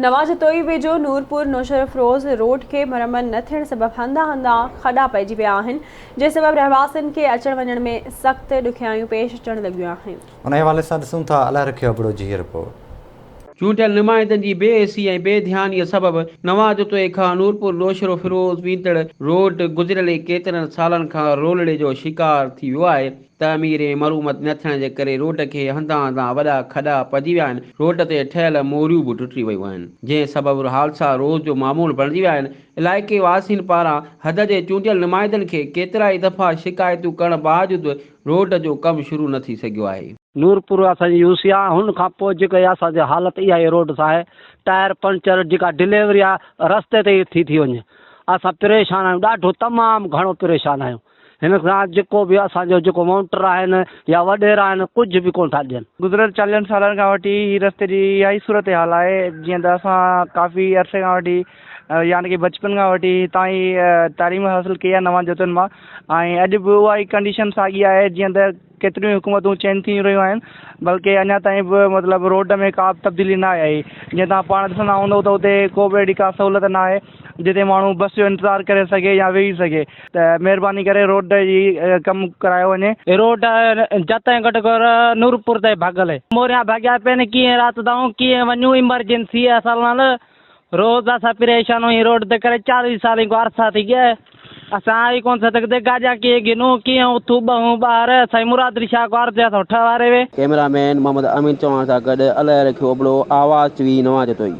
नवाज जतोई वेझो नूरपुर नौशर अफरोज़ रोड के मरम्मत न थियण सबबि हंधा हंधा खॾा पइजी विया आहिनि, जंहिं सबबि रहवासियुनि खे अचण वञण में सख़्त ॾुखियारियूं पेश अचण लॻियूं आहिनि। उन हवाले सां ॾिसूं था अलाए रखियो अबड़ो जी रिपोर्ट। चूंडियल नुमाइंदनि जी बेहिसी ऐं बेध्यानीअ सबबि नवाज जतोई खां नूरपुर नौशर फिरोज़ वेंदड़ रोड गुज़िरियल केतिरनि सालनि खां रोलड़े जो शिकार थी वियो आहे। तमीर ऐं मरम्मत न थियण जे करे रोड खे हंधा हंधा वॾा खॾा पइजी विया आहिनि। रोड ते ठहियल मोरियूं बि टुटी वियूं आहिनि, जंहिं सबबि हादसा रोज़ जो मामूल बणिजी विया आहिनि। इलाइक़े वासियुनि पारां हद जे चूंडियल नुमाइंदनि खे केतिरा ई दफ़ा शिकायतूं करण बावजूदि रोड जो कमु शुरू न थी सघियो आहे। नूरपुर असांजी यूसी आहे, हुन खां पोइ जेका असांजी हालत इहा आहे रोड सां आहे, टायर पंचर जेका डिलीवरी आहे रस्ते ते ई थी वञे। असां परेशान आहियूं, ॾाढो तमामु घणो परेशान आहियूं। हिन सां जेको बि असांजो जेको माउंटर आहिनि या वॾेरा आहिनि कुझु बि कोन था ॾियनि। गुज़िरियल 40 सालनि खां वठी हीअ रस्ते जी इहा ई सूरत हाल आहे। जीअं त असां काफ़ी अरसे खां वठी यानी कि बचपन खां वठी हितां ई तालीम हासिलु कई आहे नवाज जतोई मां, ऐं अॼु बि उहा ई कंडीशन साॻी आहे। जीअं त केतिरियूं हुकूमतूं चेंज थी रहियूं आहिनि, बल्कि अञा ताईं बि मतिलबु रोड में का बि तब्दीली न आई। जीअं तव्हां पाण ॾिसंदा हूंदव त उते को बि अहिड़ी का सहूलियत न आहे जिते माण्हू बस जो इंतज़ारु करे सघे या वेही सघे। त महिरबानी करे रोड जी कमु करायो वञे। रोड जतां घटि कर नूरपुर ताईं भागल आहे, मोरियां भाॻिया पिया आहिनि, कीअं राति ताऊं कीअं वञूं, इमरजेंसी आहे असां नाल रोज़ असां परेशान आहियूं। रोड ते करे 40 साल खां अरसा थी गया असां आई कोन सघंदे, गाजा कीअं गिनूं, कीअं उथूं ॿहूं ॿार। साईं मुरादरी शाह को अर्ज़ अथव ठवारे वे। कैमरामैन मोहम्मद अमीन चौहान सां गॾु अलाए रखियो अबड़ो आवाज़ वी नवाज जतोई।